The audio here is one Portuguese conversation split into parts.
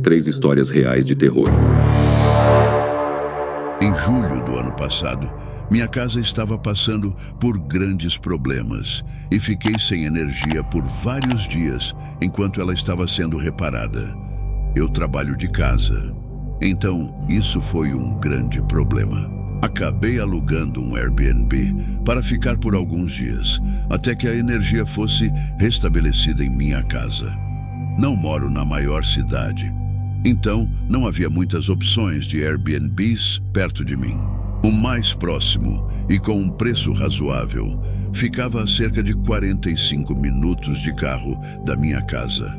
3 histórias reais de terror. Em julho do ano passado, minha casa estava passando por grandes problemas e fiquei sem energia por vários dias enquanto ela estava sendo reparada. Eu trabalho de casa, então isso foi um grande problema. Acabei alugando um Airbnb para ficar por alguns dias, até que a energia fosse restabelecida em minha casa. Não moro na maior cidade, então não havia muitas opções de Airbnbs perto de mim. O mais próximo, e com um preço razoável, ficava a cerca de 45 minutos de carro da minha casa.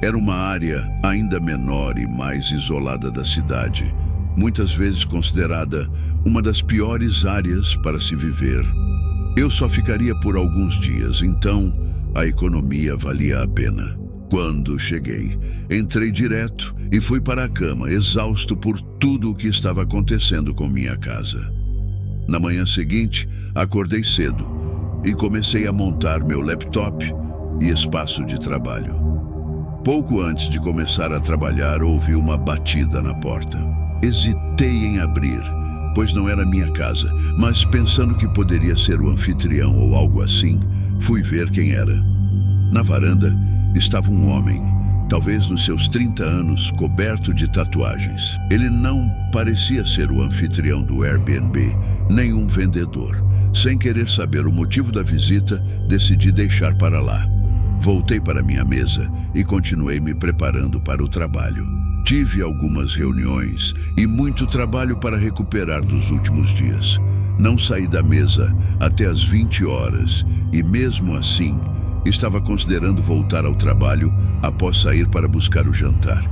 Era uma área ainda menor e mais isolada da cidade, muitas vezes considerada uma das piores áreas para se viver. Eu só ficaria por alguns dias, então a economia valia a pena. Quando cheguei, entrei direto e fui para a cama, exausto por tudo o que estava acontecendo com minha casa. Na manhã seguinte, acordei cedo e comecei a montar meu laptop e espaço de trabalho. Pouco antes de começar a trabalhar, ouvi uma batida na porta. Hesitei em abrir, pois não era minha casa, mas pensando que poderia ser o anfitrião ou algo assim, fui ver quem era. Na varanda estava um homem, talvez nos seus 30 anos, coberto de tatuagens. Ele não parecia ser o anfitrião do Airbnb, nem um vendedor. Sem querer saber o motivo da visita, decidi deixar para lá. Voltei para minha mesa e continuei me preparando para o trabalho. Tive algumas reuniões e muito trabalho para recuperar dos últimos dias. Não saí da mesa até as 20 horas e, mesmo assim, estava considerando voltar ao trabalho após sair para buscar o jantar.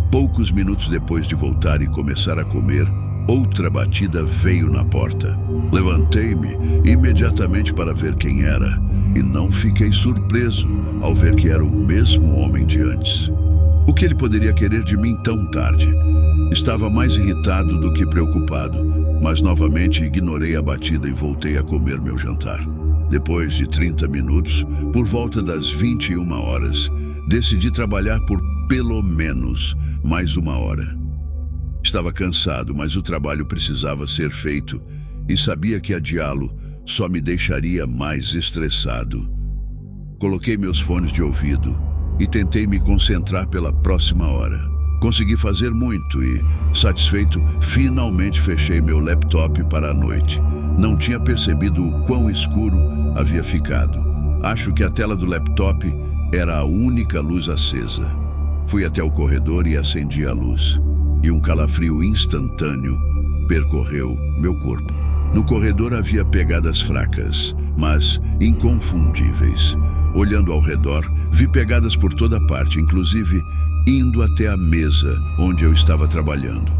Poucos minutos depois de voltar e começar a comer, outra batida veio na porta. Levantei-me imediatamente para ver quem era e não fiquei surpreso ao ver que era o mesmo homem de antes. O que ele poderia querer de mim tão tarde? Estava mais irritado do que preocupado, mas novamente ignorei a batida e voltei a comer meu jantar. Depois de 30 minutos, por volta das 21 horas, decidi trabalhar por pelo menos mais 1 hora. Estava cansado, mas o trabalho precisava ser feito e sabia que adiá-lo só me deixaria mais estressado. Coloquei meus fones de ouvido e tentei me concentrar pela próxima hora. Consegui fazer muito e, satisfeito, finalmente fechei meu laptop para a noite. Não tinha percebido o quão escuro havia ficado. Acho que a tela do laptop era a única luz acesa. Fui até o corredor e acendi a luz. E um calafrio instantâneo percorreu meu corpo. No corredor havia pegadas fracas, mas inconfundíveis. Olhando ao redor, vi pegadas por toda parte, inclusive indo até a mesa onde eu estava trabalhando.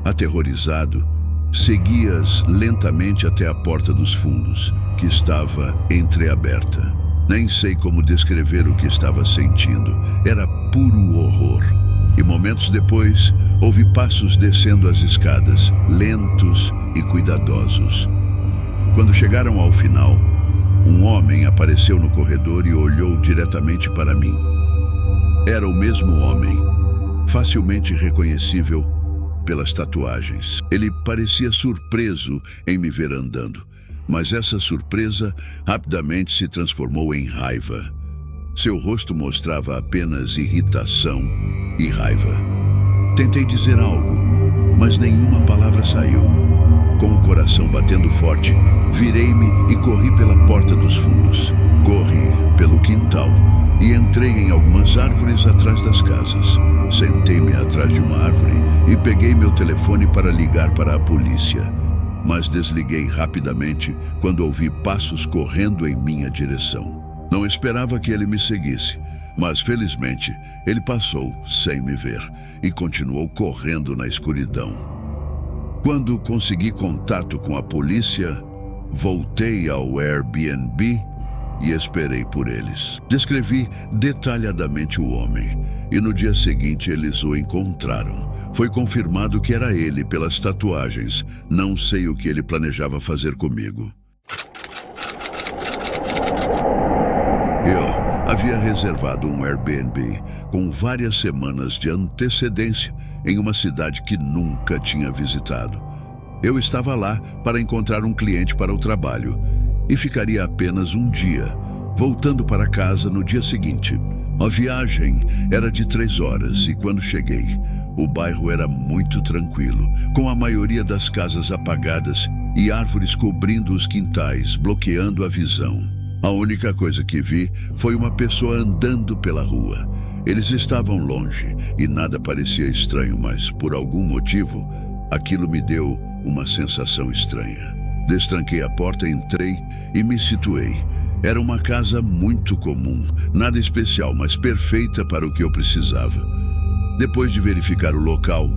Aterrorizado, segui-as lentamente até a porta dos fundos, que estava entreaberta. Nem sei como descrever o que estava sentindo. Era puro horror. E momentos depois, ouvi passos descendo as escadas, lentos e cuidadosos. Quando chegaram ao final, um homem apareceu no corredor e olhou diretamente para mim. Era o mesmo homem, facilmente reconhecível pelas tatuagens. Ele parecia surpreso em me ver andando, mas essa surpresa rapidamente se transformou em raiva. Seu rosto mostrava apenas irritação e raiva. Tentei dizer algo, mas nenhuma palavra saiu. Com o coração batendo forte, virei-me e corri pela porta dos fundos. Corri pelo quintal e entrei em algumas árvores atrás das casas. Sentei-me atrás de uma árvore e peguei meu telefone para ligar para a polícia. Mas desliguei rapidamente quando ouvi passos correndo em minha direção. Não esperava que ele me seguisse, mas felizmente ele passou sem me ver e continuou correndo na escuridão. Quando consegui contato com a polícia, voltei ao Airbnb e esperei por eles. Descrevi detalhadamente o homem e no dia seguinte eles o encontraram. Foi confirmado que era ele pelas tatuagens. Não sei o que ele planejava fazer comigo. Eu Havia reservado um Airbnb com várias semanas de antecedência em uma cidade que nunca tinha visitado. Eu estava lá para encontrar um cliente para o trabalho e ficaria apenas um dia, voltando para casa no dia seguinte. A viagem era de 3 horas e quando cheguei, o bairro era muito tranquilo, com a maioria das casas apagadas e árvores cobrindo os quintais, bloqueando a visão. A única coisa que vi foi uma pessoa andando pela rua. Eles estavam longe e nada parecia estranho, mas por algum motivo, aquilo me deu uma sensação estranha. Destranquei a porta, entrei e me situei. Era uma casa muito comum, nada especial, mas perfeita para o que eu precisava. Depois de verificar o local,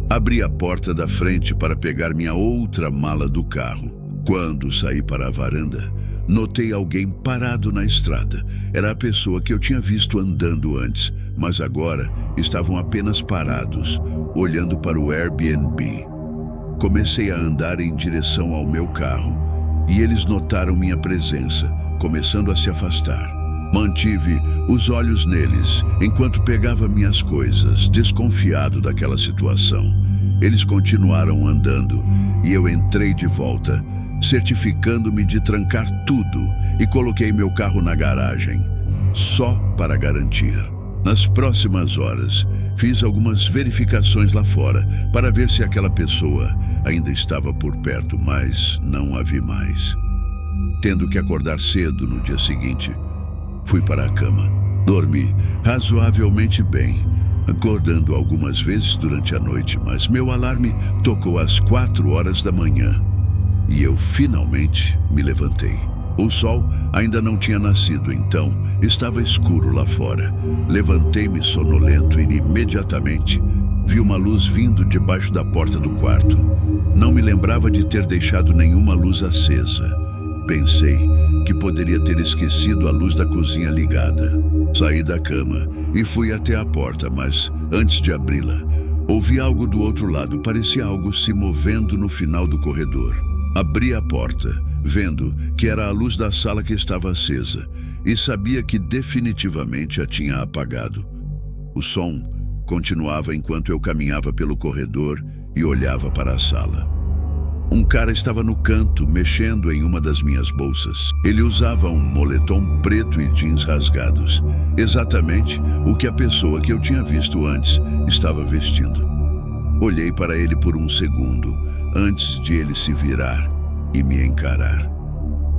abri a porta da frente para pegar minha outra mala do carro. Quando saí para a varanda, notei alguém parado na estrada. Era a pessoa que eu tinha visto andando antes, mas agora estavam apenas parados, olhando para o Airbnb. Comecei a andar em direção ao meu carro e eles notaram minha presença, começando a se afastar. Mantive os olhos neles enquanto pegava minhas coisas, desconfiado daquela situação. Eles continuaram andando e eu entrei de volta, certificando-me de trancar tudo e coloquei meu carro na garagem, só para garantir. Nas próximas horas, fiz algumas verificações lá fora para ver se aquela pessoa ainda estava por perto, mas não a vi mais. Tendo que acordar cedo no dia seguinte, fui para a cama. Dormi razoavelmente bem, acordando algumas vezes durante a noite, mas meu alarme tocou às 4 horas da manhã e eu finalmente me levantei. O sol ainda não tinha nascido, então estava escuro lá fora. Levantei-me sonolento e imediatamente vi uma luz vindo debaixo da porta do quarto. Não me lembrava de ter deixado nenhuma luz acesa. Pensei que poderia ter esquecido a luz da cozinha ligada. Saí da cama e fui até a porta, mas antes de abri-la, ouvi algo do outro lado. Parecia algo se movendo no final do corredor. Abri a porta, vendo que era a luz da sala que estava acesa, e sabia que definitivamente a tinha apagado. O som continuava enquanto eu caminhava pelo corredor e olhava para a sala. Um cara estava no canto, mexendo em uma das minhas bolsas. Ele usava um moletom preto e jeans rasgados, exatamente o que a pessoa que eu tinha visto antes estava vestindo. Olhei para ele por um segundo, antes de ele se virar e me encarar.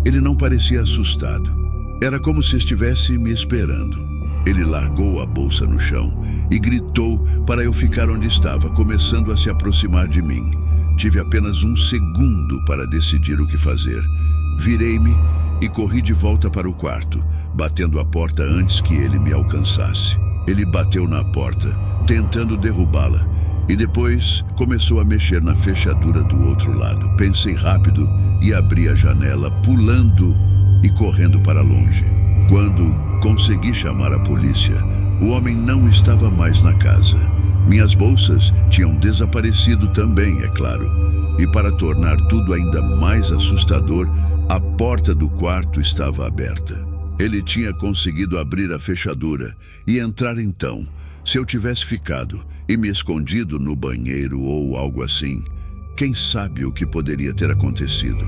Ele não parecia assustado. Era como se estivesse me esperando. Ele largou a bolsa no chão e gritou para eu ficar onde estava, começando a se aproximar de mim. Tive apenas um segundo para decidir o que fazer. Virei-me e corri de volta para o quarto, batendo a porta antes que ele me alcançasse. Ele bateu na porta, tentando derrubá-la, e depois começou a mexer na fechadura do outro lado. Pensei rápido e abri a janela, pulando e correndo para longe. Quando consegui chamar a polícia, o homem não estava mais na casa. Minhas bolsas tinham desaparecido também, é claro. E para tornar tudo ainda mais assustador, a porta do quarto estava aberta. Ele tinha conseguido abrir a fechadura e entrar então. Se eu tivesse ficado e me escondido no banheiro ou algo assim, quem sabe o que poderia ter acontecido?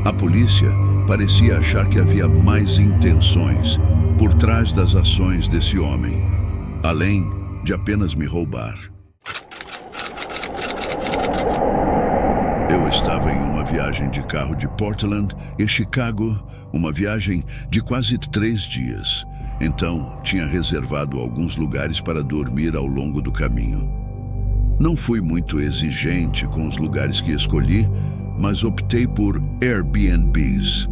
A polícia parecia achar que havia mais intenções por trás das ações desse homem, além de apenas me roubar. Eu estava em uma viagem de carro de Portland e Chicago, uma viagem de quase 3 dias. Então, tinha reservado alguns lugares para dormir ao longo do caminho. Não fui muito exigente com os lugares que escolhi, mas optei por Airbnbs,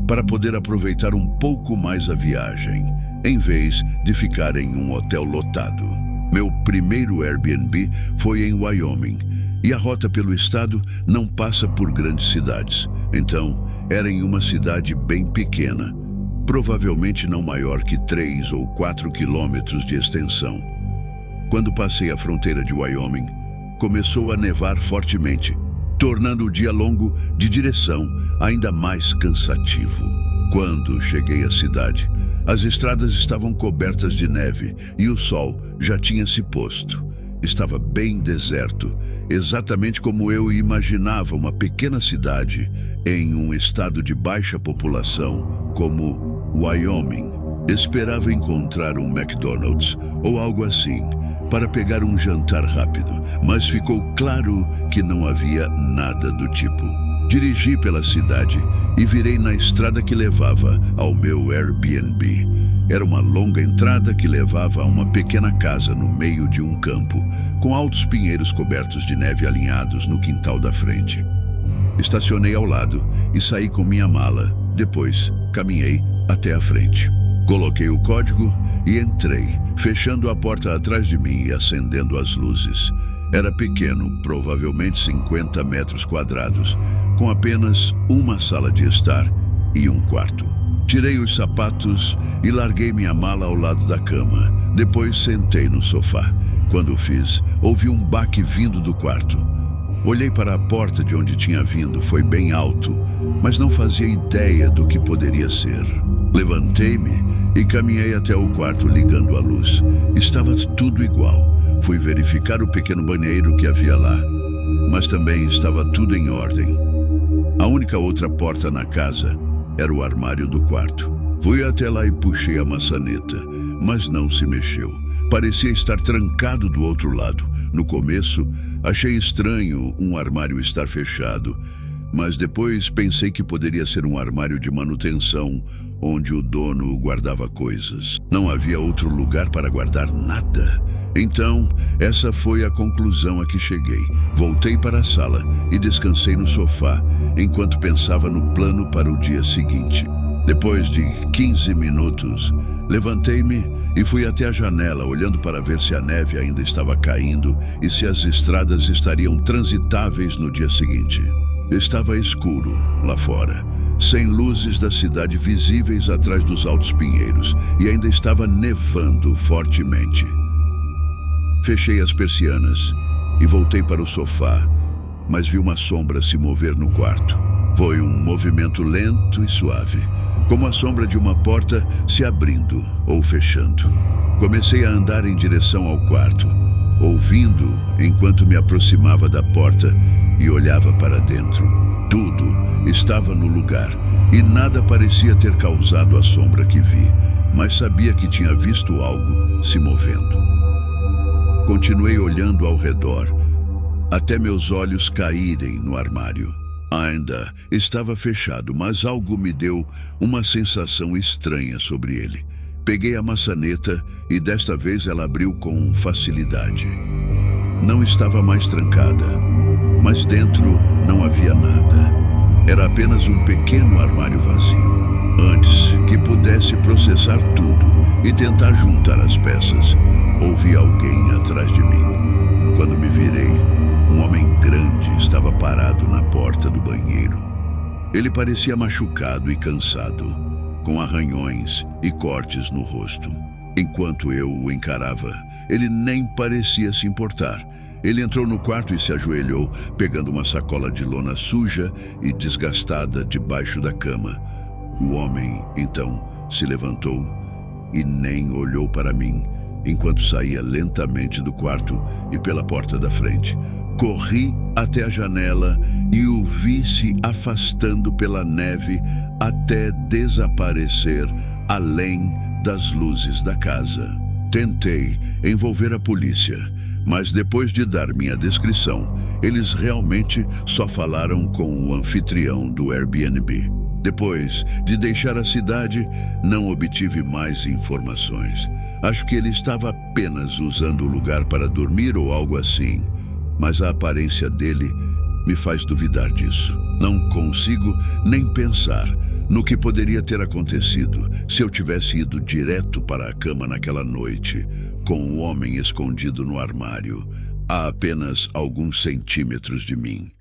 para poder aproveitar um pouco mais a viagem, em vez de ficar em um hotel lotado. Meu primeiro Airbnb foi em Wyoming, e a rota pelo estado não passa por grandes cidades. Então, era em uma cidade bem pequena, provavelmente não maior que 3 ou 4 quilômetros de extensão. Quando passei a fronteira de Wyoming, começou a nevar fortemente, tornando o dia longo de direção ainda mais cansativo. Quando cheguei à cidade, As estradas estavam cobertas de neve e o sol já tinha se posto. Estava bem deserto, exatamente como eu imaginava uma pequena cidade em um estado de baixa população como Wyoming. Esperava encontrar um McDonald's ou algo assim para pegar um jantar rápido, mas ficou claro que não havia nada do tipo. Dirigi pela cidade e virei na estrada que levava ao meu Airbnb. Era uma longa entrada que levava a uma pequena casa no meio de um campo, com altos pinheiros cobertos de neve alinhados no quintal da frente. Estacionei ao lado e saí com minha mala. Depois, caminhei até a frente. Coloquei o código e entrei, fechando a porta atrás de mim e acendendo as luzes. Era pequeno, provavelmente 50 metros quadrados, com apenas uma sala de estar e um quarto. Tirei os sapatos e larguei minha mala ao lado da cama. Depois sentei no sofá. Quando o fiz, ouvi um baque vindo do quarto. Olhei para a porta de onde tinha vindo. Foi bem alto, mas não fazia ideia do que poderia ser. Levantei-me e caminhei até o quarto ligando a luz. Estava tudo igual. Fui verificar o pequeno banheiro que havia lá, mas também estava tudo em ordem. A única outra porta na casa era o armário do quarto. Fui até lá e puxei a maçaneta, mas não se mexeu. Parecia estar trancado do outro lado. No começo, achei estranho um armário estar fechado, mas depois pensei que poderia ser um armário de manutenção, onde o dono guardava coisas. Não havia outro lugar para guardar nada. Então, essa foi a conclusão a que cheguei. Voltei para a sala e descansei no sofá, enquanto pensava no plano para o dia seguinte. Depois de 15 minutos, levantei-me e fui até a janela, olhando para ver se a neve ainda estava caindo e se as estradas estariam transitáveis no dia seguinte. Estava escuro lá fora, sem luzes da cidade visíveis atrás dos altos pinheiros, e ainda estava nevando fortemente. Fechei as persianas e voltei para o sofá, mas vi uma sombra se mover no quarto. Foi um movimento lento e suave, como a sombra de uma porta se abrindo ou fechando. Comecei a andar em direção ao quarto, ouvindo enquanto me aproximava da porta e olhava para dentro. Tudo estava no lugar e nada parecia ter causado a sombra que vi, mas sabia que tinha visto algo se movendo. Continuei olhando ao redor, até meus olhos caírem no armário. Ainda estava fechado, mas algo me deu uma sensação estranha sobre ele. Peguei a maçaneta e desta vez ela abriu com facilidade. Não estava mais trancada, mas dentro não havia nada. Era apenas um pequeno armário vazio. Antes que pudesse processar tudo e tentar juntar as peças, ouvi alguém atrás de mim. Quando me virei, um homem grande estava parado na porta do banheiro. Ele parecia machucado e cansado, com arranhões e cortes no rosto. Enquanto eu o encarava, ele nem parecia se importar. Ele entrou no quarto e se ajoelhou, pegando uma sacola de lona suja e desgastada debaixo da cama. O homem, então, se levantou e nem olhou para mim, enquanto saía lentamente do quarto e pela porta da frente. Corri até a janela e o vi se afastando pela neve até desaparecer além das luzes da casa. Tentei envolver a polícia, mas depois de dar minha descrição, eles realmente só falaram com o anfitrião do Airbnb. Depois de deixar a cidade, não obtive mais informações. Acho que ele estava apenas usando o lugar para dormir ou algo assim, mas a aparência dele me faz duvidar disso. Não consigo nem pensar no que poderia ter acontecido se eu tivesse ido direto para a cama naquela noite, com o homem escondido no armário, a apenas alguns centímetros de mim.